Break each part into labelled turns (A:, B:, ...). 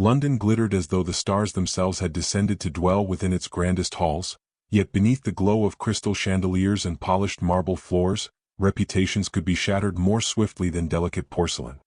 A: London glittered as though the stars themselves had descended to dwell within its grandest halls, yet beneath the glow of crystal chandeliers and polished marble floors, reputations could be shattered more swiftly than delicate porcelain.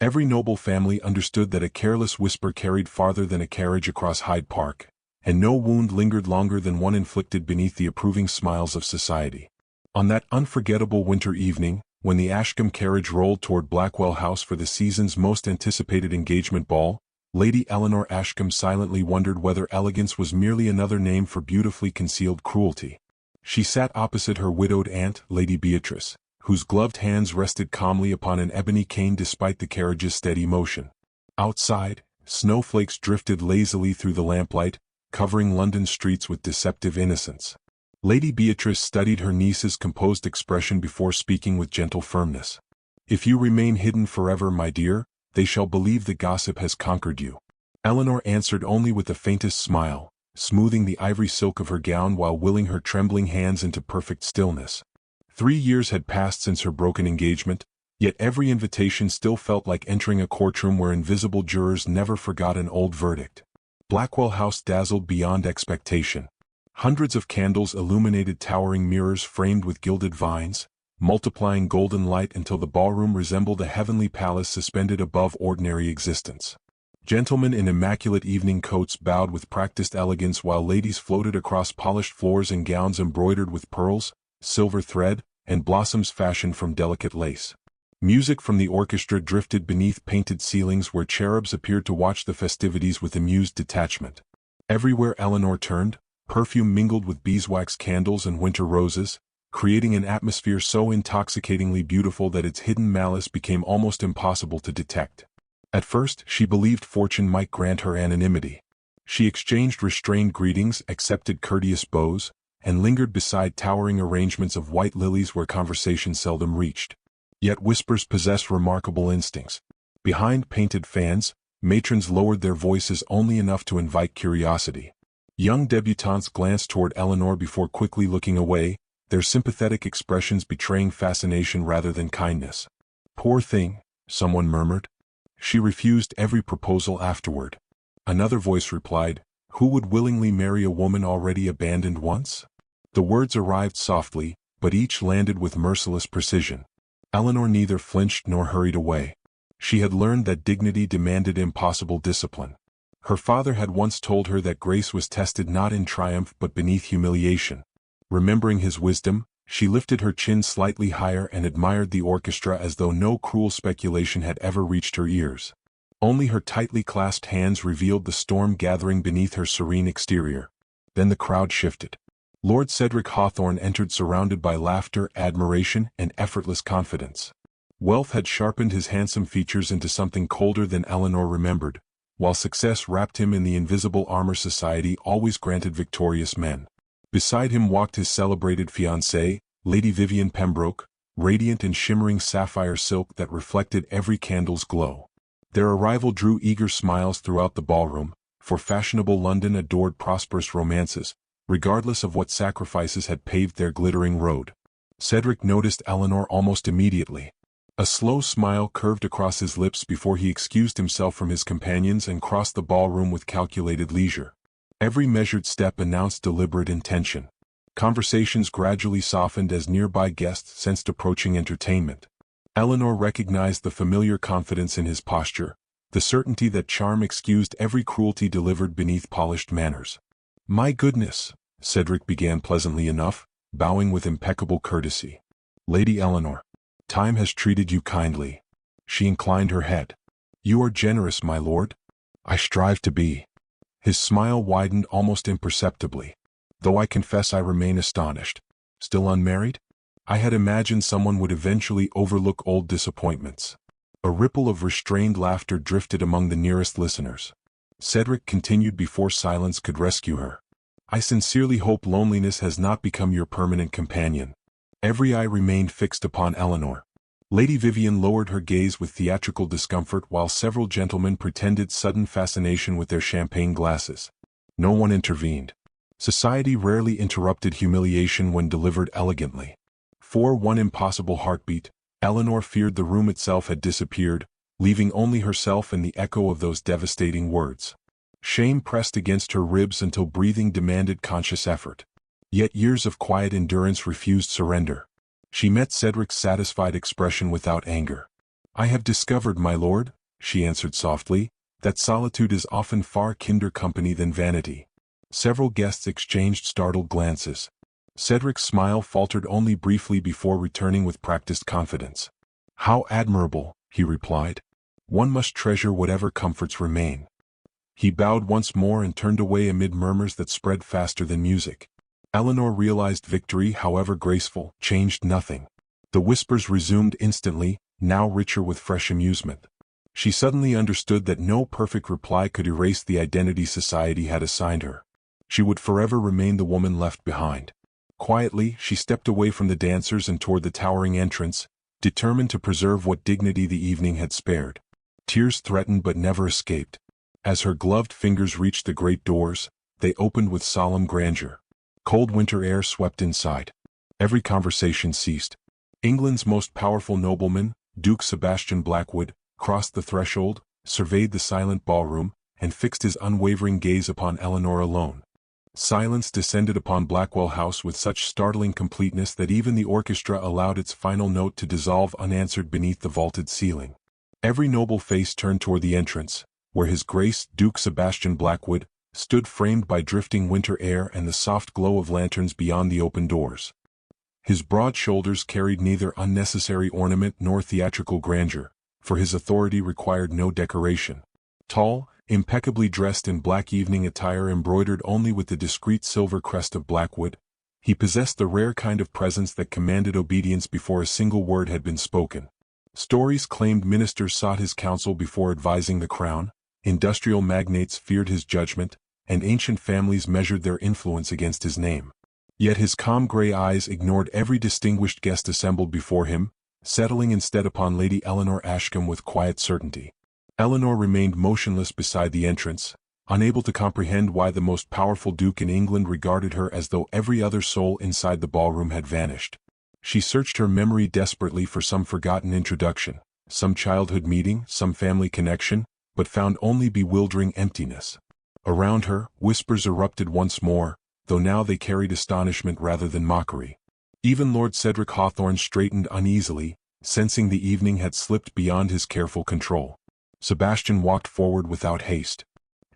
A: Every noble family understood that a careless whisper carried farther than a carriage across Hyde Park, and no wound lingered longer than one inflicted beneath the approving smiles of society. On that unforgettable winter evening, when the Ashcombe carriage rolled toward Blackwell House for the season's most anticipated engagement ball, Lady Eleanor Ashcombe silently wondered whether elegance was merely another name for beautifully concealed cruelty. She sat opposite her widowed aunt, Lady Beatrice, whose gloved hands rested calmly upon an ebony cane despite the carriage's steady motion. Outside, snowflakes drifted lazily through the lamplight, covering London streets with deceptive innocence. Lady Beatrice studied her niece's composed expression before speaking with gentle firmness. "If you remain hidden forever, my dear, they shall believe the gossip has conquered you." Eleanor answered only with the faintest smile, smoothing the ivory silk of her gown while willing her trembling hands into perfect stillness. 3 years had passed since her broken engagement, yet every invitation still felt like entering a courtroom where invisible jurors never forgot an old verdict. Blackwell House dazzled beyond expectation. Hundreds of candles illuminated towering mirrors framed with gilded vines, multiplying golden light until the ballroom resembled a heavenly palace suspended above ordinary existence. Gentlemen in immaculate evening coats bowed with practiced elegance while ladies floated across polished floors in gowns embroidered with pearls, silver thread, and blossoms fashioned from delicate lace. Music from the orchestra drifted beneath painted ceilings where cherubs appeared to watch the festivities with amused detachment. Everywhere Eleanor turned, perfume mingled with beeswax candles and winter roses, creating an atmosphere so intoxicatingly beautiful that its hidden malice became almost impossible to detect. At first, she believed fortune might grant her anonymity. She exchanged restrained greetings, accepted courteous bows, and lingered beside towering arrangements of white lilies where conversation seldom reached. Yet whispers possess remarkable instincts. Behind painted fans, matrons lowered their voices only enough to invite curiosity. Young debutantes glanced toward Eleanor before quickly looking away, their sympathetic expressions betraying fascination rather than kindness. "Poor thing," someone murmured. "She refused every proposal afterward." Another voice replied, "Who would willingly marry a woman already abandoned once?" The words arrived softly, but each landed with merciless precision. Eleanor neither flinched nor hurried away. She had learned that dignity demanded impossible discipline. Her father had once told her that grace was tested not in triumph but beneath humiliation. Remembering his wisdom, she lifted her chin slightly higher and admired the orchestra as though no cruel speculation had ever reached her ears. Only her tightly clasped hands revealed the storm gathering beneath her serene exterior. Then the crowd shifted. Lord Cedric Hawthorne entered surrounded by laughter, admiration, and effortless confidence. Wealth had sharpened his handsome features into something colder than Eleanor remembered, while success wrapped him in the invisible armor society always granted victorious men. Beside him walked his celebrated fiancée, Lady Vivian Pembroke, radiant in shimmering sapphire silk that reflected every candle's glow. Their arrival drew eager smiles throughout the ballroom, for fashionable London adored prosperous romances, regardless of what sacrifices had paved their glittering road. Cedric noticed Eleanor almost immediately. A slow smile curved across his lips before he excused himself from his companions and crossed the ballroom with calculated leisure. Every measured step announced deliberate intention. Conversations gradually softened as nearby guests sensed approaching entertainment. Eleanor recognized the familiar confidence in his posture, the certainty that charm excused every cruelty delivered beneath polished manners. "My goodness," Cedric began pleasantly enough, bowing with impeccable courtesy. "Lady Eleanor, time has treated you kindly." She inclined her head. "You are generous, my lord." "I strive to be." His smile widened almost imperceptibly. "Though I confess I remain astonished. Still unmarried? I had imagined someone would eventually overlook old disappointments." A ripple of restrained laughter drifted among the nearest listeners. Cedric continued before silence could rescue her. "I sincerely hope loneliness has not become your permanent companion." Every eye remained fixed upon Eleanor. Lady Vivian lowered her gaze with theatrical discomfort while several gentlemen pretended sudden fascination with their champagne glasses. No one intervened. Society rarely interrupted humiliation when delivered elegantly. For one impossible heartbeat, Eleanor feared the room itself had disappeared, leaving only herself and the echo of those devastating words. Shame pressed against her ribs until breathing demanded conscious effort. Yet years of quiet endurance refused surrender. She met Cedric's satisfied expression without anger. "I have discovered, my lord," she answered softly, "that solitude is often far kinder company than vanity." Several guests exchanged startled glances. Cedric's smile faltered only briefly before returning with practiced confidence. "How admirable," he replied. "One must treasure whatever comforts remain." He bowed once more and turned away amid murmurs that spread faster than music. Eleanor realized victory, however graceful, changed nothing. The whispers resumed instantly, now richer with fresh amusement. She suddenly understood that no perfect reply could erase the identity society had assigned her. She would forever remain the woman left behind. Quietly, she stepped away from the dancers and toward the towering entrance, determined to preserve what dignity the evening had spared. Tears threatened but never escaped. As her gloved fingers reached the great doors, they opened with solemn grandeur. Cold winter air swept inside. Every conversation ceased. England's most powerful nobleman, Duke Sebastian Blackwood, crossed the threshold, surveyed the silent ballroom, and fixed his unwavering gaze upon Eleanor alone. Silence descended upon Blackwell House with such startling completeness that even the orchestra allowed its final note to dissolve unanswered beneath the vaulted ceiling. Every noble face turned toward the entrance, where His Grace Duke Sebastian Blackwood stood framed by drifting winter air and the soft glow of lanterns beyond the open doors. His broad shoulders carried neither unnecessary ornament nor theatrical grandeur, for his authority required no decoration. Tall, impeccably dressed in black evening attire embroidered only with the discreet silver crest of Blackwood, he possessed the rare kind of presence that commanded obedience before a single word had been spoken. Stories claimed ministers sought his counsel before advising the crown, industrial magnates feared his judgment, and ancient families measured their influence against his name. Yet his calm gray eyes ignored every distinguished guest assembled before him, settling instead upon Lady Eleanor Ashcombe with quiet certainty. Eleanor remained motionless beside the entrance, unable to comprehend why the most powerful duke in England regarded her as though every other soul inside the ballroom had vanished. She searched her memory desperately for some forgotten introduction, some childhood meeting, some family connection, but found only bewildering emptiness. Around her, whispers erupted once more, though now they carried astonishment rather than mockery. Even Lord Cedric Hawthorne straightened uneasily, sensing the evening had slipped beyond his careful control. Sebastian walked forward without haste.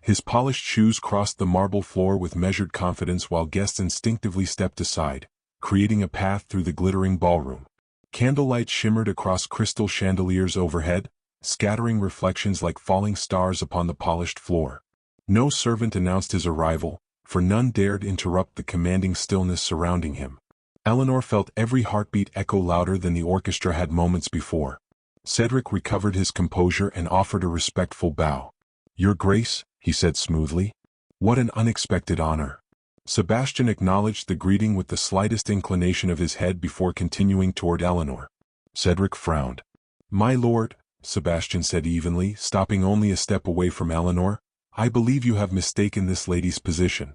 A: His polished shoes crossed the marble floor with measured confidence while guests instinctively stepped aside, creating a path through the glittering ballroom. Candlelight shimmered across crystal chandeliers overhead, scattering reflections like falling stars upon the polished floor. No servant announced his arrival, for none dared interrupt the commanding stillness surrounding him. Eleanor felt every heartbeat echo louder than the orchestra had moments before. Cedric recovered his composure and offered a respectful bow. "Your Grace," he said smoothly. "What an unexpected honor." Sebastian acknowledged the greeting with the slightest inclination of his head before continuing toward Eleanor. Cedric frowned. "My lord," Sebastian said evenly, stopping only a step away from Eleanor, "I believe you have mistaken this lady's position."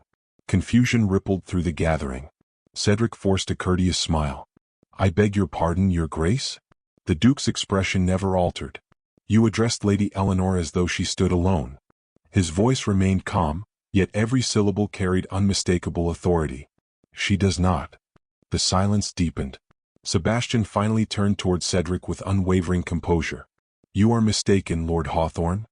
A: Confusion rippled through the gathering. Cedric forced a courteous smile. "I beg your pardon, Your Grace?" The Duke's expression never altered. "You addressed Lady Eleanor as though she stood alone." His voice remained calm, yet every syllable carried unmistakable authority. "She does not." The silence deepened. Sebastian finally turned toward Cedric with unwavering composure. "You are mistaken, Lord Hawthorne."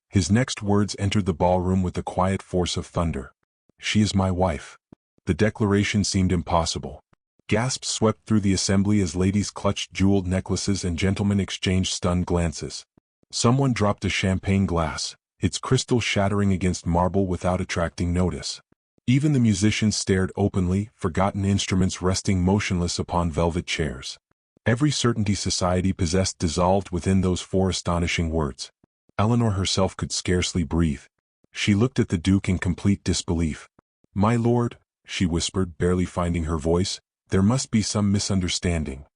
A: His next words entered the ballroom with the quiet force of thunder. "She is my wife." The declaration seemed impossible. Gasps swept through the assembly as ladies clutched jeweled necklaces and gentlemen exchanged stunned glances. Someone dropped a champagne glass, its crystal shattering against marble without attracting notice. Even the musicians stared openly, forgotten instruments resting motionless upon velvet chairs. Every certainty society possessed dissolved within those four astonishing words. Eleanor herself could scarcely breathe. She looked at the Duke in complete disbelief. "My lord," she whispered, barely finding her voice, "there must be some misunderstanding."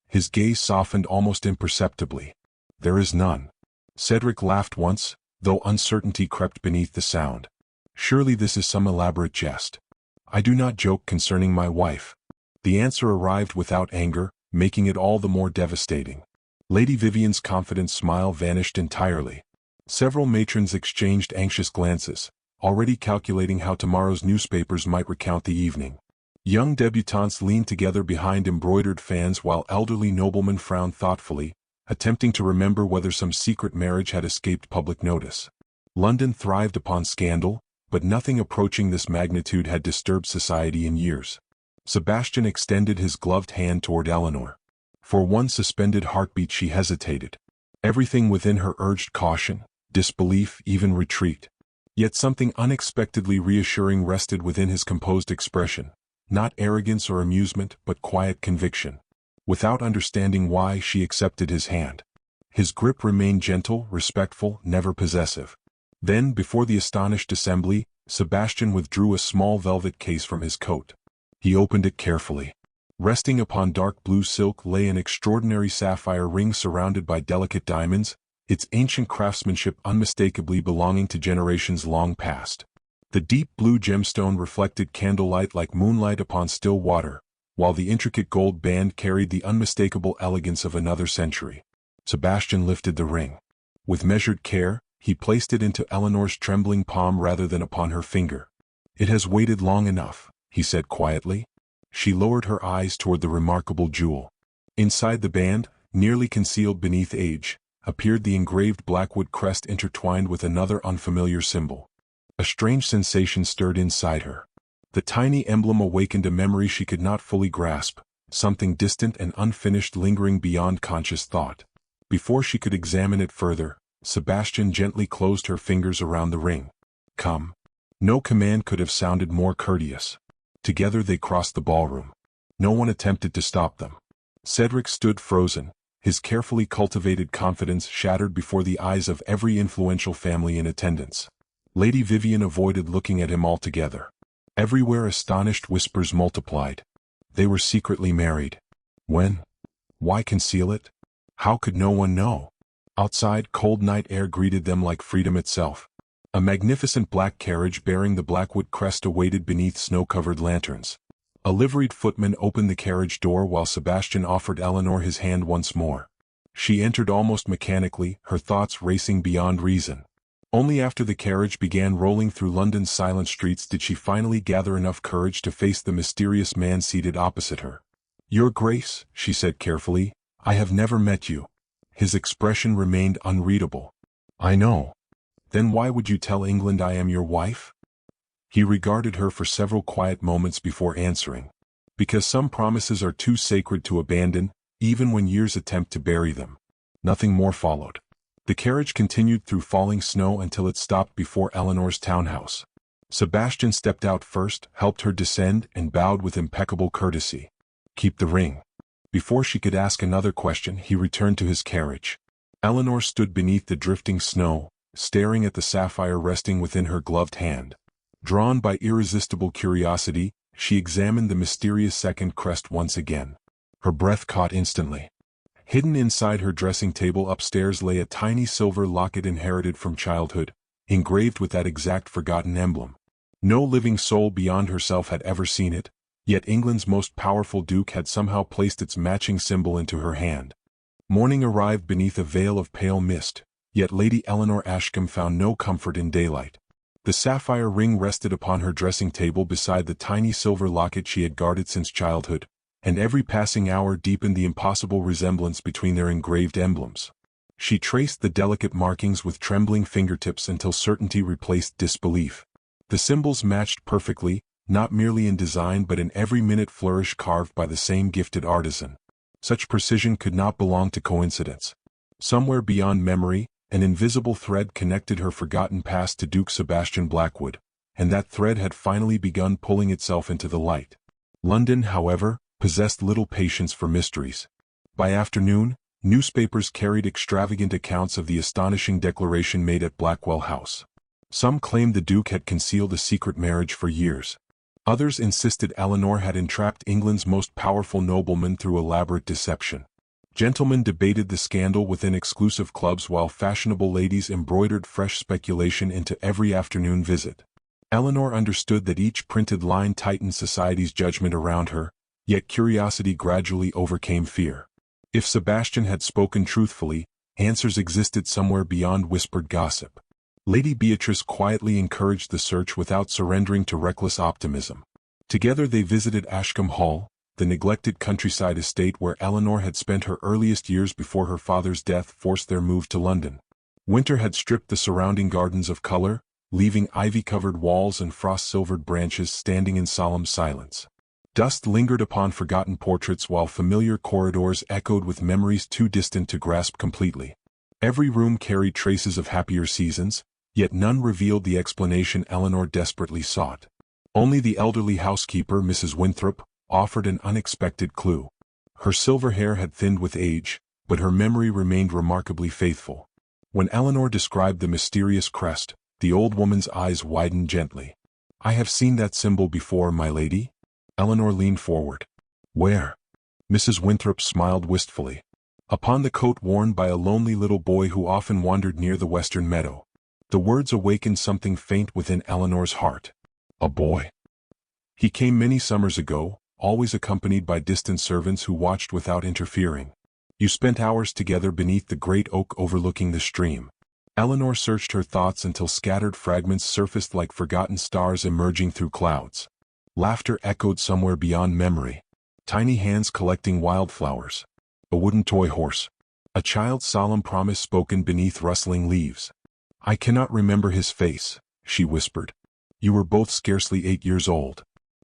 A: His gaze softened almost imperceptibly. "There is none." Cedric laughed once, though uncertainty crept beneath the sound. "Surely this is some elaborate jest." "I do not joke concerning my wife." The answer arrived without anger, making it all the more devastating. Lady Vivian's confident smile vanished entirely. Several matrons exchanged anxious glances, already calculating how tomorrow's newspapers might recount the evening. Young debutantes leaned together behind embroidered fans while elderly noblemen frowned thoughtfully, attempting to remember whether some secret marriage had escaped public notice. London thrived upon scandal, but nothing approaching this magnitude had disturbed society in years. Sebastian extended his gloved hand toward Eleanor. For one suspended heartbeat she hesitated. Everything within her urged caution, disbelief, even retreat. Yet something unexpectedly reassuring rested within his composed expression. Not arrogance or amusement, but quiet conviction. Without understanding why, she accepted his hand. His grip remained gentle, respectful, never possessive. Then, before the astonished assembly, Sebastian withdrew a small velvet case from his coat. He opened it carefully. Resting upon dark blue silk lay an extraordinary sapphire ring surrounded by delicate diamonds, its ancient craftsmanship unmistakably belonging to generations long past. The deep blue gemstone reflected candlelight like moonlight upon still water, while the intricate gold band carried the unmistakable elegance of another century. Sebastian lifted the ring. With measured care, he placed it into Eleanor's trembling palm rather than upon her finger. "It has waited long enough," he said quietly. She lowered her eyes toward the remarkable jewel. Inside the band, nearly concealed beneath age, appeared the engraved Blackwood crest intertwined with another unfamiliar symbol. A strange sensation stirred inside her. The tiny emblem awakened a memory she could not fully grasp, something distant and unfinished lingering beyond conscious thought. Before she could examine it further, Sebastian gently closed her fingers around the ring. "Come." No command could have sounded more courteous. Together they crossed the ballroom. No one attempted to stop them. Cedric stood frozen, his carefully cultivated confidence shattered before the eyes of every influential family in attendance. Lady Vivian avoided looking at him altogether. Everywhere astonished whispers multiplied. They were secretly married. When? Why conceal it? How could no one know? Outside, cold night air greeted them like freedom itself. A magnificent black carriage bearing the Blackwood crest awaited beneath snow-covered lanterns. A liveried footman opened the carriage door while Sebastian offered Eleanor his hand once more. She entered almost mechanically, her thoughts racing beyond reason. Only after the carriage began rolling through London's silent streets did she finally gather enough courage to face the mysterious man seated opposite her. "Your Grace," she said carefully, "I have never met you." His expression remained unreadable. "I know. Then why would you tell England I am your wife?" He regarded her for several quiet moments before answering. "Because some promises are too sacred to abandon, even when years attempt to bury them." Nothing more followed. The carriage continued through falling snow until it stopped before Eleanor's townhouse. Sebastian stepped out first, helped her descend, and bowed with impeccable courtesy. "Keep the ring." Before she could ask another question, he returned to his carriage. Eleanor stood beneath the drifting snow, staring at the sapphire resting within her gloved hand. Drawn by irresistible curiosity, she examined the mysterious second crest once again. Her breath caught instantly. Hidden inside her dressing table upstairs lay a tiny silver locket inherited from childhood, engraved with that exact forgotten emblem. No living soul beyond herself had ever seen it, yet England's most powerful duke had somehow placed its matching symbol into her hand. Morning arrived beneath a veil of pale mist, yet Lady Eleanor Ashcombe found no comfort in daylight. The sapphire ring rested upon her dressing table beside the tiny silver locket she had guarded since childhood, and every passing hour deepened the impossible resemblance between their engraved emblems. She traced the delicate markings with trembling fingertips until certainty replaced disbelief. The symbols matched perfectly, not merely in design but in every minute flourish carved by the same gifted artisan. Such precision could not belong to coincidence. Somewhere beyond memory, an invisible thread connected her forgotten past to Duke Sebastian Blackwood, and that thread had finally begun pulling itself into the light. London, however, possessed little patience for mysteries. By afternoon, newspapers carried extravagant accounts of the astonishing declaration made at Blackwell House. Some claimed the Duke had concealed a secret marriage for years. Others insisted Eleanor had entrapped England's most powerful nobleman through elaborate deception. Gentlemen debated the scandal within exclusive clubs while fashionable ladies embroidered fresh speculation into every afternoon visit. Eleanor understood that each printed line tightened society's judgment around her, yet curiosity gradually overcame fear. If Sebastian had spoken truthfully, answers existed somewhere beyond whispered gossip. Lady Beatrice quietly encouraged the search without surrendering to reckless optimism. Together they visited Ashcombe Hall, the neglected countryside estate where Eleanor had spent her earliest years before her father's death forced their move to London. Winter had stripped the surrounding gardens of color, leaving ivy-covered walls and frost-silvered branches standing in solemn silence. Dust lingered upon forgotten portraits while familiar corridors echoed with memories too distant to grasp completely. Every room carried traces of happier seasons, yet none revealed the explanation Eleanor desperately sought. Only the elderly housekeeper, Mrs. Winthrop, offered an unexpected clue. Her silver hair had thinned with age, but her memory remained remarkably faithful. When Eleanor described the mysterious crest, the old woman's eyes widened gently. "I have seen that symbol before, my lady." Eleanor leaned forward. "Where?" Mrs. Winthrop smiled wistfully. "Upon the coat worn by a lonely little boy who often wandered near the western meadow." The words awakened something faint within Eleanor's heart. A boy. He came many summers ago, always accompanied by distant servants who watched without interfering. You spent hours together beneath the great oak overlooking the stream. Eleanor searched her thoughts until scattered fragments surfaced like forgotten stars emerging through clouds. Laughter echoed somewhere beyond memory. Tiny hands collecting wildflowers. A wooden toy horse. A child's solemn promise spoken beneath rustling leaves. "I cannot remember his face," she whispered. "You were both scarcely 8 years old."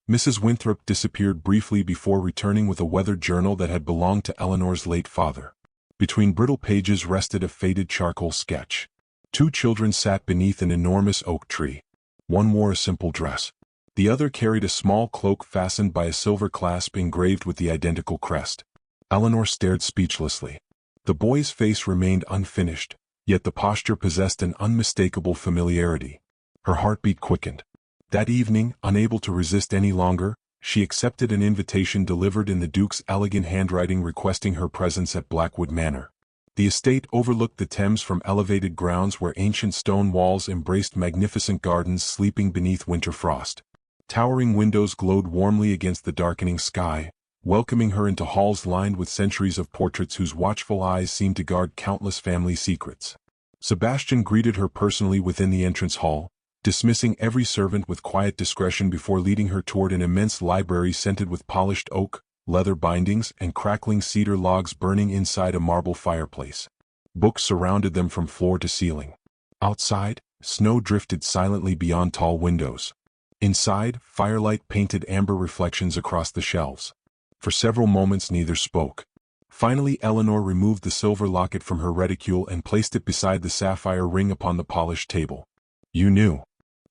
A: Mrs. Winthrop disappeared briefly before returning with a weathered journal that had belonged to Eleanor's late father. Between brittle pages rested a faded charcoal sketch. 2 children sat beneath an enormous oak tree. One wore a simple dress. The other carried a small cloak fastened by a silver clasp engraved with the identical crest. Eleanor stared speechlessly. The boy's face remained unfinished, yet the posture possessed an unmistakable familiarity. Her heartbeat quickened. That evening, unable to resist any longer, she accepted an invitation delivered in the Duke's elegant handwriting requesting her presence at Blackwood Manor. The estate overlooked the Thames from elevated grounds where ancient stone walls embraced magnificent gardens sleeping beneath winter frost. Towering windows glowed warmly against the darkening sky, welcoming her into halls lined with centuries of portraits whose watchful eyes seemed to guard countless family secrets. Sebastian greeted her personally within the entrance hall, dismissing every servant with quiet discretion before leading her toward an immense library scented with polished oak, leather bindings, and crackling cedar logs burning inside a marble fireplace. Books surrounded them from floor to ceiling. Outside, snow drifted silently beyond tall windows. Inside, firelight painted amber reflections across the shelves. For several moments neither spoke. Finally Eleanor removed the silver locket from her reticule and placed it beside the sapphire ring upon the polished table. "You knew."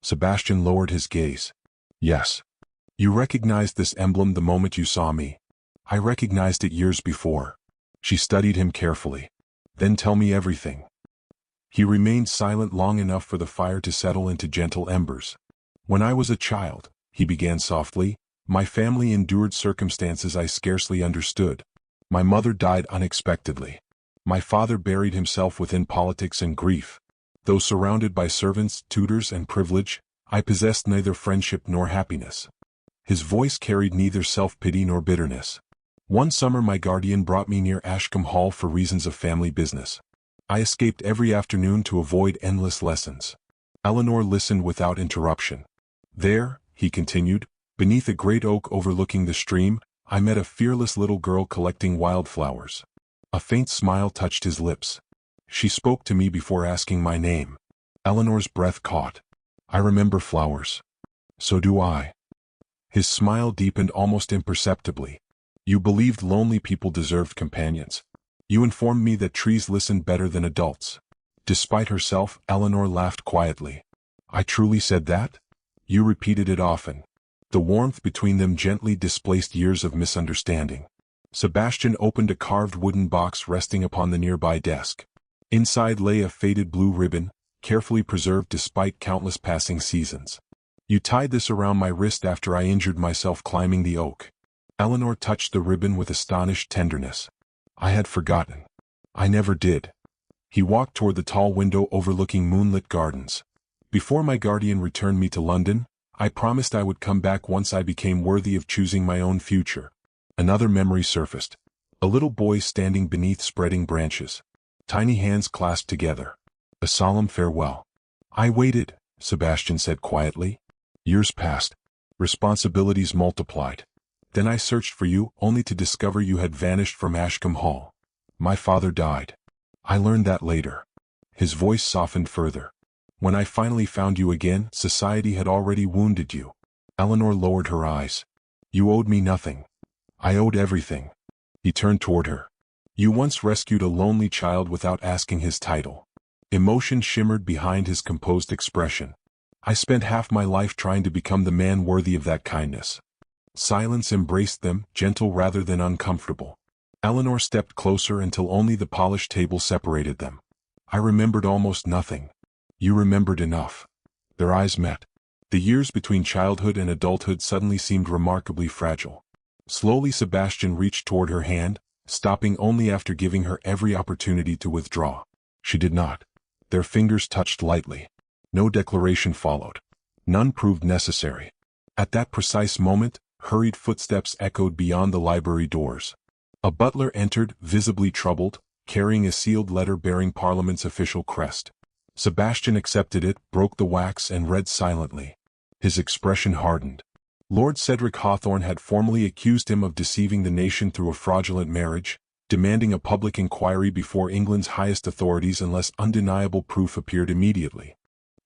A: Sebastian lowered his gaze. "Yes. You recognized this emblem the moment you saw me." "I recognized it years before." She studied him carefully. "Then tell me everything." He remained silent long enough for the fire to settle into gentle embers. "When I was a child," he began softly, "my family endured circumstances I scarcely understood. My mother died unexpectedly. My father buried himself within politics and grief. Though surrounded by servants, tutors, and privilege, I possessed neither friendship nor happiness." His voice carried neither self-pity nor bitterness. "One summer my guardian brought me near Ashcombe Hall for reasons of family business. I escaped every afternoon to avoid endless lessons." Eleanor listened without interruption. "There," he continued, "beneath a great oak overlooking the stream, I met a fearless little girl collecting wildflowers." A faint smile touched his lips. "She spoke to me before asking my name." Eleanor's breath caught. "I remember flowers." "So do I." His smile deepened almost imperceptibly. "You believed lonely people deserved companions. You informed me that trees listened better than adults." Despite herself, Eleanor laughed quietly. "I truly said that?" "You repeated it often." The warmth between them gently displaced years of misunderstanding. Sebastian opened a carved wooden box resting upon the nearby desk. Inside lay a faded blue ribbon, carefully preserved despite countless passing seasons. "You tied this around my wrist after I injured myself climbing the oak." Eleanor touched the ribbon with astonished tenderness. "I had forgotten." "I never did." He walked toward the tall window overlooking moonlit gardens. "Before my guardian returned me to London, I promised I would come back once I became worthy of choosing my own future." Another memory surfaced. A little boy standing beneath spreading branches. Tiny hands clasped together. A solemn farewell. I waited, Sebastian said quietly. Years passed. Responsibilities multiplied. Then I searched for you, only to discover you had vanished from Ashcombe Hall. My father died. I learned that later. His voice softened further. When I finally found you again, society had already wounded you. Eleanor lowered her eyes. You owed me nothing. I owed everything. He turned toward her. You once rescued a lonely child without asking his title. Emotion shimmered behind his composed expression. I spent half my life trying to become the man worthy of that kindness. Silence embraced them, gentle rather than uncomfortable. Eleanor stepped closer until only the polished table separated them. I remembered almost nothing. You remembered enough. Their eyes met. The years between childhood and adulthood suddenly seemed remarkably fragile. Slowly Sebastian reached toward her hand, stopping only after giving her every opportunity to withdraw. She did not. Their fingers touched lightly. No declaration followed. None proved necessary. At that precise moment, hurried footsteps echoed beyond the library doors. A butler entered, visibly troubled, carrying a sealed letter bearing Parliament's official crest. Sebastian accepted it, broke the wax and read silently. His expression hardened. Lord Cedric Hawthorne had formally accused him of deceiving the nation through a fraudulent marriage, demanding a public inquiry before England's highest authorities unless undeniable proof appeared immediately.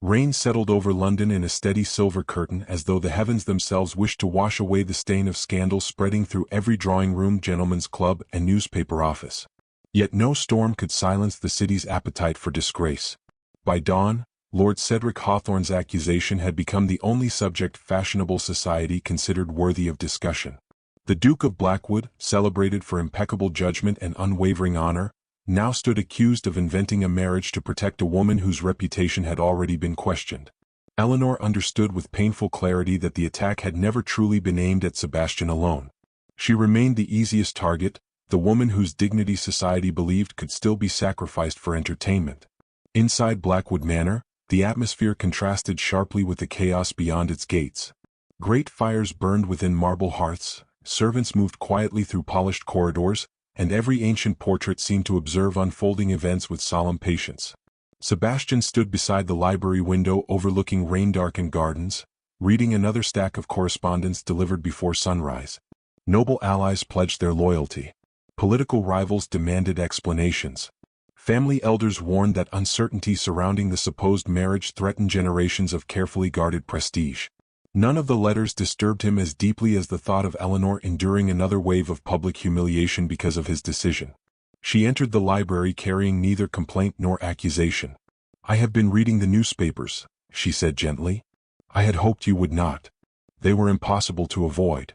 A: Rain settled over London in a steady silver curtain as though the heavens themselves wished to wash away the stain of scandal spreading through every drawing-room, gentleman's club, and newspaper office. Yet no storm could silence the city's appetite for disgrace. By dawn, Lord Cedric Hawthorne's accusation had become the only subject fashionable society considered worthy of discussion. The Duke of Blackwood, celebrated for impeccable judgment and unwavering honor, now stood accused of inventing a marriage to protect a woman whose reputation had already been questioned. Eleanor understood with painful clarity that the attack had never truly been aimed at Sebastian alone. She remained the easiest target, the woman whose dignity society believed could still be sacrificed for entertainment. Inside Blackwood Manor, the atmosphere contrasted sharply with the chaos beyond its gates. Great fires burned within marble hearths, servants moved quietly through polished corridors, and every ancient portrait seemed to observe unfolding events with solemn patience. Sebastian stood beside the library window overlooking rain-darkened gardens, reading another stack of correspondence delivered before sunrise. Noble allies pledged their loyalty. Political rivals demanded explanations. Family elders warned that uncertainty surrounding the supposed marriage threatened generations of carefully guarded prestige. None of the letters disturbed him as deeply as the thought of Eleanor enduring another wave of public humiliation because of his decision. She entered the library carrying neither complaint nor accusation. I have been reading the newspapers, she said gently. I had hoped you would not. They were impossible to avoid.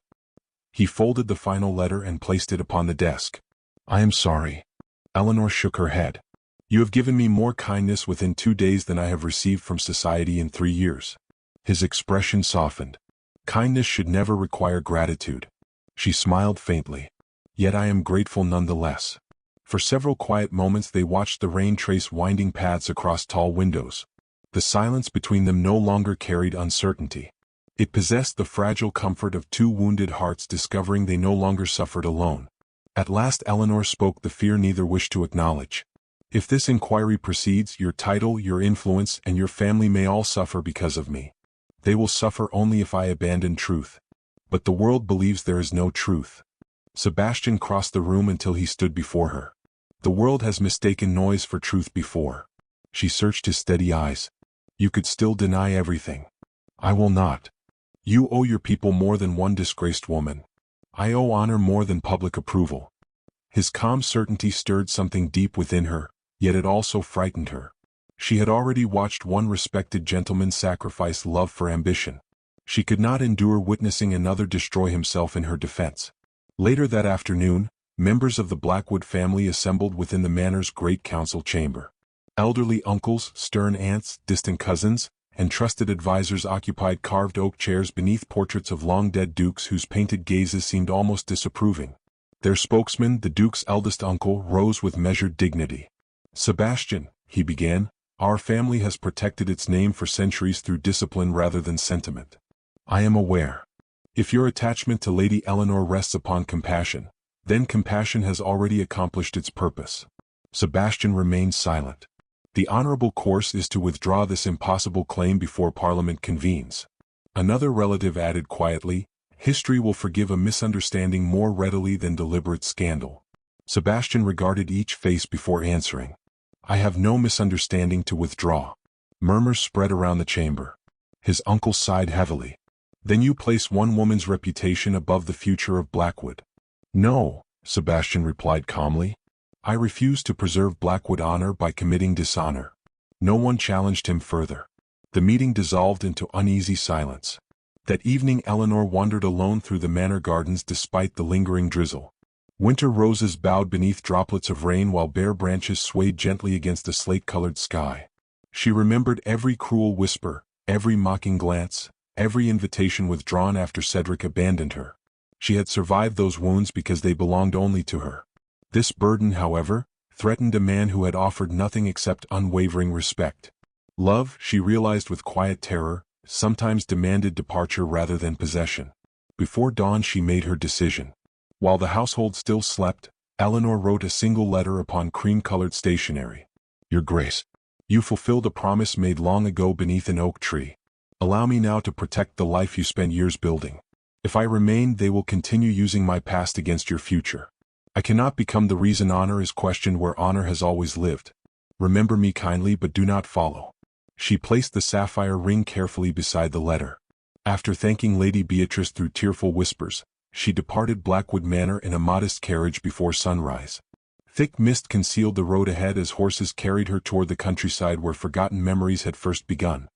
A: He folded the final letter and placed it upon the desk. I am sorry. Eleanor shook her head. You have given me more kindness within 2 days than I have received from society in 3 years. His expression softened. Kindness should never require gratitude. She smiled faintly. Yet I am grateful nonetheless. For several quiet moments they watched the rain trace winding paths across tall windows. The silence between them no longer carried uncertainty. It possessed the fragile comfort of two wounded hearts discovering they no longer suffered alone. At last Eleanor spoke the fear neither wished to acknowledge. If this inquiry proceeds, your title, your influence, and your family may all suffer because of me. They will suffer only if I abandon truth. But the world believes there is no truth. Sebastian crossed the room until he stood before her. The world has mistaken noise for truth before. She searched his steady eyes. You could still deny everything. I will not. You owe your people more than one disgraced woman. I owe honor more than public approval. His calm certainty stirred something deep within her, yet it also frightened her. She had already watched one respected gentleman sacrifice love for ambition. She could not endure witnessing another destroy himself in her defense. Later that afternoon, members of the Blackwood family assembled within the manor's great council chamber. Elderly uncles, stern aunts, distant cousins, and trusted advisers occupied carved oak chairs beneath portraits of long-dead dukes whose painted gazes seemed almost disapproving. Their spokesman, the duke's eldest uncle, rose with measured dignity. Sebastian, he began, our family has protected its name for centuries through discipline rather than sentiment. I am aware. If your attachment to Lady Eleanor rests upon compassion, then compassion has already accomplished its purpose. Sebastian remained silent. The honorable course is to withdraw this impossible claim before Parliament convenes. Another relative added quietly, history will forgive a misunderstanding more readily than deliberate scandal. Sebastian regarded each face before answering. I have no misunderstanding to withdraw. Murmurs spread around the chamber. His uncle sighed heavily. Then you place one woman's reputation above the future of Blackwood. No, Sebastian replied calmly. I refuse to preserve Blackwood honor by committing dishonor. No one challenged him further. The meeting dissolved into uneasy silence. That evening Eleanor wandered alone through the manor gardens despite the lingering drizzle. Winter roses bowed beneath droplets of rain while bare branches swayed gently against the slate-colored sky. She remembered every cruel whisper, every mocking glance, every invitation withdrawn after Cedric abandoned her. She had survived those wounds because they belonged only to her. This burden, however, threatened a man who had offered nothing except unwavering respect. Love, she realized with quiet terror, sometimes demanded departure rather than possession. Before dawn she made her decision. While the household still slept, Eleanor wrote a single letter upon cream-colored stationery. Your Grace, you fulfilled a promise made long ago beneath an oak tree. Allow me now to protect the life you spent years building. If I remain, they will continue using my past against your future. I cannot become the reason honor is questioned where honor has always lived. Remember me kindly but do not follow. She placed the sapphire ring carefully beside the letter. After thanking Lady Beatrice through tearful whispers, she departed Blackwood Manor in a modest carriage before sunrise. Thick mist concealed the road ahead as horses carried her toward the countryside where forgotten memories had first begun.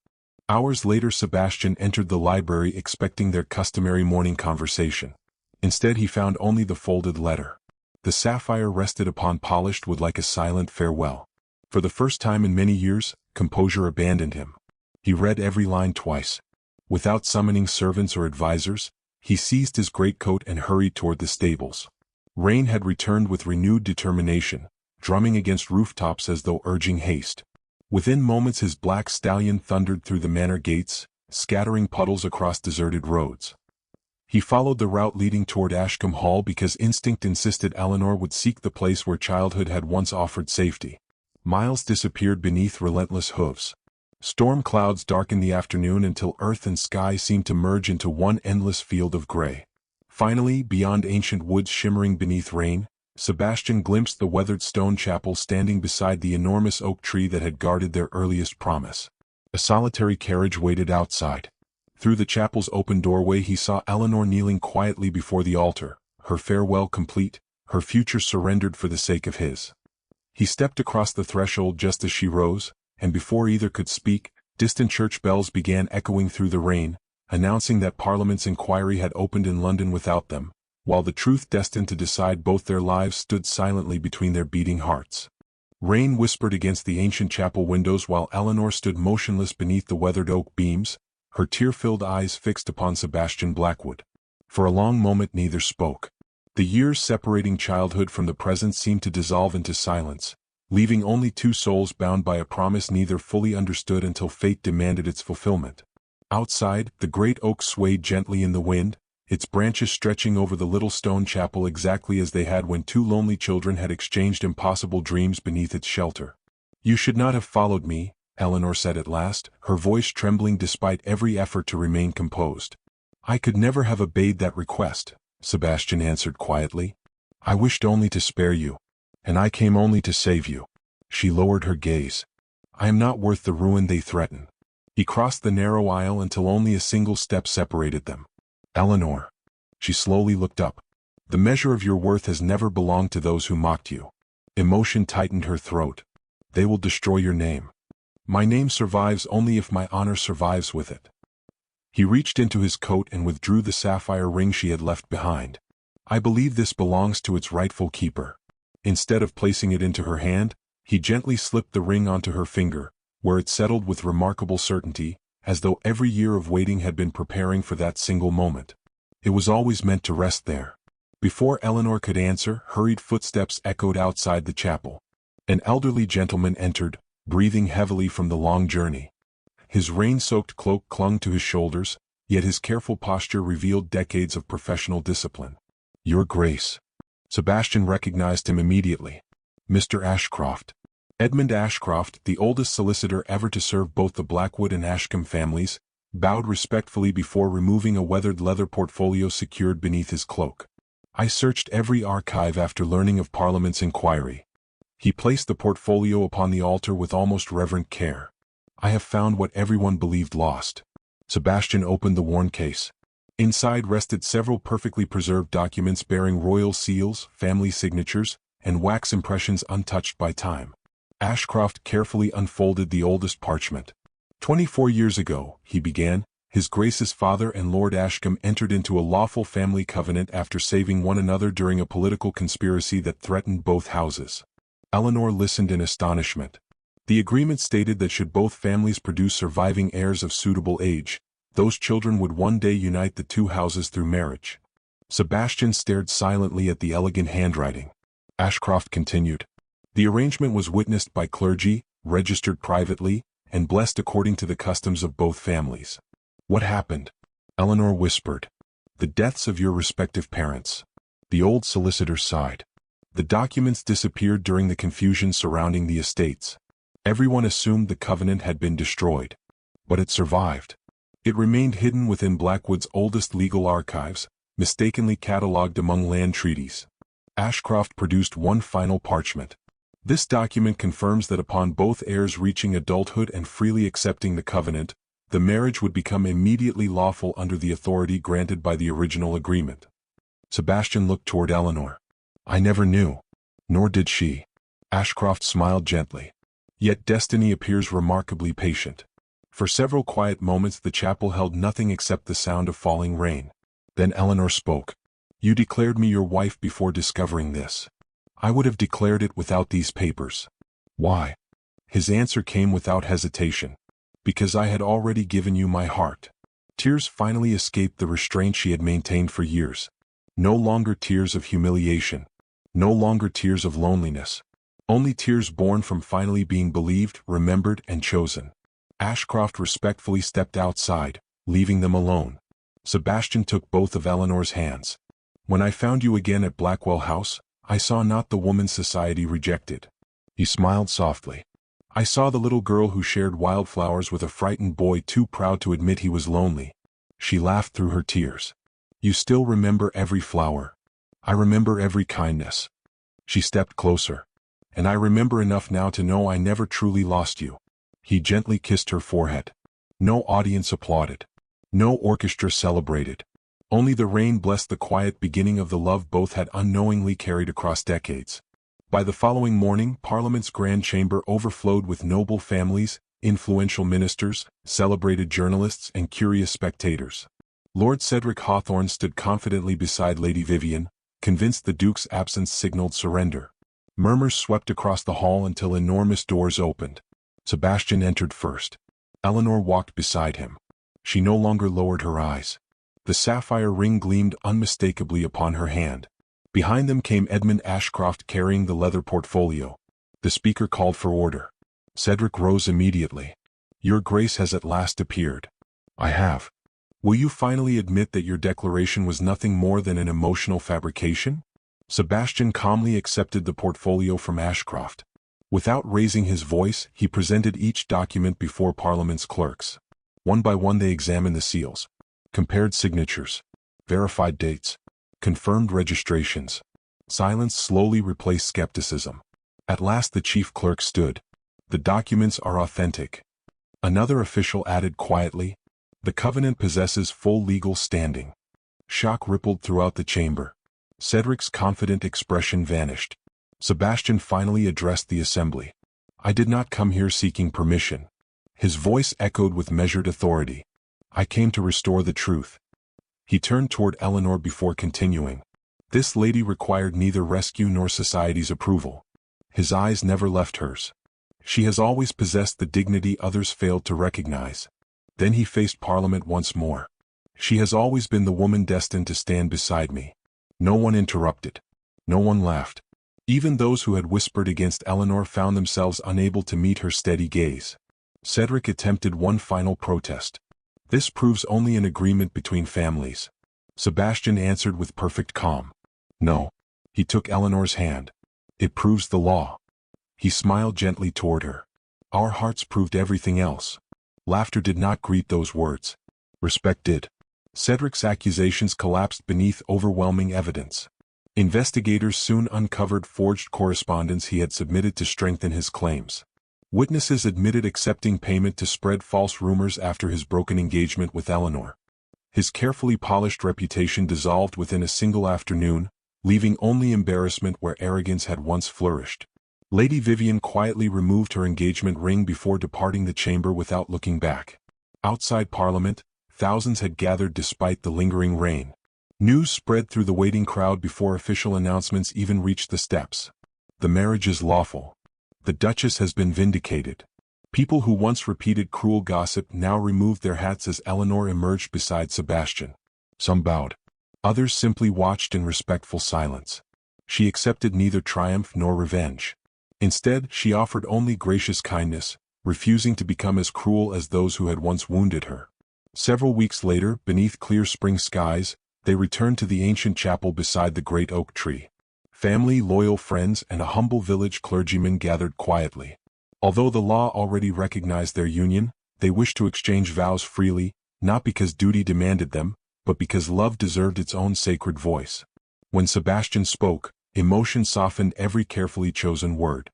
A: Hours later Sebastian entered the library expecting their customary morning conversation. Instead he found only the folded letter. The sapphire rested upon polished wood like a silent farewell. For the first time in many years, composure abandoned him. He read every line twice. Without summoning servants or advisors, he seized his greatcoat and hurried toward the stables. Rain had returned with renewed determination, drumming against rooftops as though urging haste. Within moments his black stallion thundered through the manor gates, scattering puddles across deserted roads. He followed the route leading toward Ashcombe Hall because instinct insisted Eleanor would seek the place where childhood had once offered safety. Miles disappeared beneath relentless hooves. Storm clouds darkened the afternoon until earth and sky seemed to merge into one endless field of gray. Finally, beyond ancient woods shimmering beneath rain, Sebastian glimpsed the weathered stone chapel standing beside the enormous oak tree that had guarded their earliest promise. A solitary carriage waited outside. Through the chapel's open doorway he saw Eleanor kneeling quietly before the altar, her farewell complete, her future surrendered for the sake of his. He stepped across the threshold just as she rose, and before either could speak, distant church bells began echoing through the rain, announcing that Parliament's inquiry had opened in London without them, while the truth destined to decide both their lives stood silently between their beating hearts. Rain whispered against the ancient chapel windows while Eleanor stood motionless beneath the weathered oak beams, her tear-filled eyes fixed upon Sebastian Blackwood. For a long moment neither spoke. The years separating childhood from the present seemed to dissolve into silence, leaving only two souls bound by a promise neither fully understood until fate demanded its fulfillment. Outside, the great oak swayed gently in the wind, its branches stretching over the little stone chapel exactly as they had when two lonely children had exchanged impossible dreams beneath its shelter. You should not have followed me, Eleanor said at last, her voice trembling despite every effort to remain composed. I could never have obeyed that request, Sebastian answered quietly. I wished only to spare you. And I came only to save you. She lowered her gaze. I am not worth the ruin they threaten. He crossed the narrow aisle until only a single step separated them. Eleanor. She slowly looked up. The measure of your worth has never belonged to those who mocked you. Emotion tightened her throat. They will destroy your name. My name survives only if my honor survives with it. He reached into his coat and withdrew the sapphire ring she had left behind. I believe this belongs to its rightful keeper. Instead of placing it into her hand, he gently slipped the ring onto her finger, where it settled with remarkable certainty, as though every year of waiting had been preparing for that single moment. It was always meant to rest there. Before Eleanor could answer, hurried footsteps echoed outside the chapel. An elderly gentleman entered, breathing heavily from the long journey. His rain-soaked cloak clung to his shoulders, yet his careful posture revealed decades of professional discipline. Your Grace. Sebastian recognized him immediately. Mr. Ashcroft. Edmund Ashcroft, the oldest solicitor ever to serve both the Blackwood and Ashcombe families, bowed respectfully before removing a weathered leather portfolio secured beneath his cloak. I searched every archive after learning of Parliament's inquiry. He placed the portfolio upon the altar with almost reverent care. I have found what everyone believed lost. Sebastian opened the worn case. Inside rested several perfectly preserved documents bearing royal seals, family signatures, and wax impressions untouched by time. Ashcroft carefully unfolded the oldest parchment. 24 years ago, he began, His Grace's father and Lord Ashcombe entered into a lawful family covenant after saving one another during a political conspiracy that threatened both houses. Eleanor listened in astonishment. The agreement stated that should both families produce surviving heirs of suitable age, those children would one day unite the two houses through marriage. Sebastian stared silently at the elegant handwriting. Ashcroft continued. The arrangement was witnessed by clergy, registered privately, and blessed according to the customs of both families. What happened? Eleanor whispered. The deaths of your respective parents. The old solicitor sighed. The documents disappeared during the confusion surrounding the estates. Everyone assumed the covenant had been destroyed. But it survived. It remained hidden within Blackwood's oldest legal archives, mistakenly catalogued among land treaties. Ashcroft produced one final parchment. This document confirms that upon both heirs reaching adulthood and freely accepting the covenant, the marriage would become immediately lawful under the authority granted by the original agreement. Sebastian looked toward Eleanor. I never knew. Nor did she. Ashcroft smiled gently. Yet destiny appears remarkably patient. For several quiet moments the chapel held nothing except the sound of falling rain. Then Eleanor spoke. You declared me your wife before discovering this. I would have declared it without these papers. Why? His answer came without hesitation. Because I had already given you my heart. Tears finally escaped the restraint she had maintained for years. No longer tears of humiliation. No longer tears of loneliness. Only tears born from finally being believed, remembered, and chosen. Ashcroft respectfully stepped outside, leaving them alone. Sebastian took both of Eleanor's hands. When I found you again at Blackwell House, I saw not the woman society rejected. He smiled softly. I saw the little girl who shared wildflowers with a frightened boy too proud to admit he was lonely. She laughed through her tears. You still remember every flower. I remember every kindness. She stepped closer. And I remember enough now to know I never truly lost you. He gently kissed her forehead. No audience applauded. No orchestra celebrated. Only the rain blessed the quiet beginning of the love both had unknowingly carried across decades. By the following morning, Parliament's Grand Chamber overflowed with noble families, influential ministers, celebrated journalists, and curious spectators. Lord Cedric Hawthorne stood confidently beside Lady Vivian, convinced the Duke's absence signaled surrender. Murmurs swept across the hall until enormous doors opened. Sebastian entered first. Eleanor walked beside him. She no longer lowered her eyes. The sapphire ring gleamed unmistakably upon her hand. Behind them came Edmund Ashcroft carrying the leather portfolio. The speaker called for order. Cedric rose immediately. Your Grace has at last appeared. I have. Will you finally admit that your declaration was nothing more than an emotional fabrication? Sebastian calmly accepted the portfolio from Ashcroft. Without raising his voice, he presented each document before Parliament's clerks. One by one they examined the seals. Compared signatures. Verified dates. Confirmed registrations. Silence slowly replaced skepticism. At last the chief clerk stood. The documents are authentic. Another official added quietly, the covenant possesses full legal standing. Shock rippled throughout the chamber. Cedric's confident expression vanished. Sebastian finally addressed the assembly. I did not come here seeking permission. His voice echoed with measured authority. I came to restore the truth. He turned toward Eleanor before continuing. This lady required neither rescue nor society's approval. His eyes never left hers. She has always possessed the dignity others failed to recognize. Then he faced Parliament once more. She has always been the woman destined to stand beside me. No one interrupted. No one laughed. Even those who had whispered against Eleanor found themselves unable to meet her steady gaze. Cedric attempted one final protest. This proves only an agreement between families. Sebastian answered with perfect calm. No. He took Eleanor's hand. It proves the law. He smiled gently toward her. Our hearts proved everything else. Laughter did not greet those words. Respect did. Cedric's accusations collapsed beneath overwhelming evidence. Investigators soon uncovered forged correspondence he had submitted to strengthen his claims. Witnesses admitted accepting payment to spread false rumors after his broken engagement with Eleanor. His carefully polished reputation dissolved within a single afternoon, leaving only embarrassment where arrogance had once flourished. Lady Vivian quietly removed her engagement ring before departing the chamber without looking back. Outside Parliament, thousands had gathered despite the lingering rain. News spread through the waiting crowd before official announcements even reached the steps. The marriage is lawful. The Duchess has been vindicated. People who once repeated cruel gossip now removed their hats as Eleanor emerged beside Sebastian. Some bowed. Others simply watched in respectful silence. She accepted neither triumph nor revenge. Instead, she offered only gracious kindness, refusing to become as cruel as those who had once wounded her. Several weeks later, beneath clear spring skies, they returned to the ancient chapel beside the great oak tree. Family, loyal friends, and a humble village clergyman gathered quietly. Although the law already recognized their union, they wished to exchange vows freely, not because duty demanded them, but because love deserved its own sacred voice. When Sebastian spoke, emotion softened every carefully chosen word.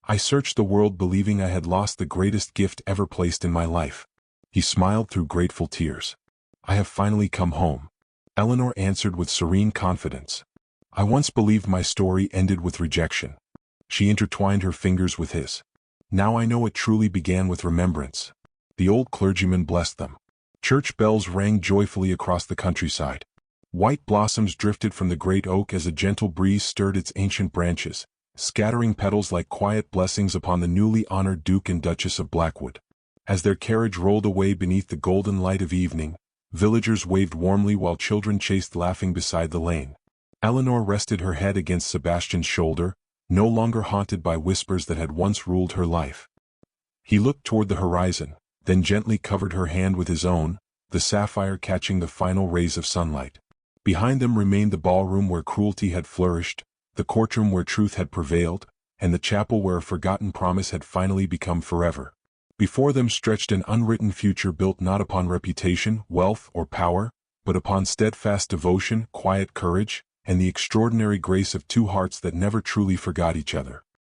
A: I searched the world believing I had lost the greatest gift ever placed in my life. He smiled through grateful tears. I have finally come home. Eleanor answered with serene confidence. I once believed my story ended with rejection. She intertwined her fingers with his. Now I know it truly began with remembrance. The old clergyman blessed them. Church bells rang joyfully across the countryside. White blossoms drifted from the great oak as a gentle breeze stirred its ancient branches, scattering petals like quiet blessings upon the newly honored Duke and Duchess of Blackwood. As their carriage rolled away beneath the golden light of evening, villagers waved warmly while children chased laughing beside the lane. Eleanor rested her head against Sebastian's shoulder, no longer haunted by whispers that had once ruled her life. He looked toward the horizon, then gently covered her hand with his own, the sapphire catching the final rays of sunlight. Behind them remained the ballroom where cruelty had flourished, the courtroom where truth had prevailed, and the chapel where a forgotten promise had finally become forever. Before them stretched an unwritten future built not upon reputation, wealth, or power, but upon steadfast devotion, quiet courage, and the extraordinary grace of two hearts that never truly forgot each other.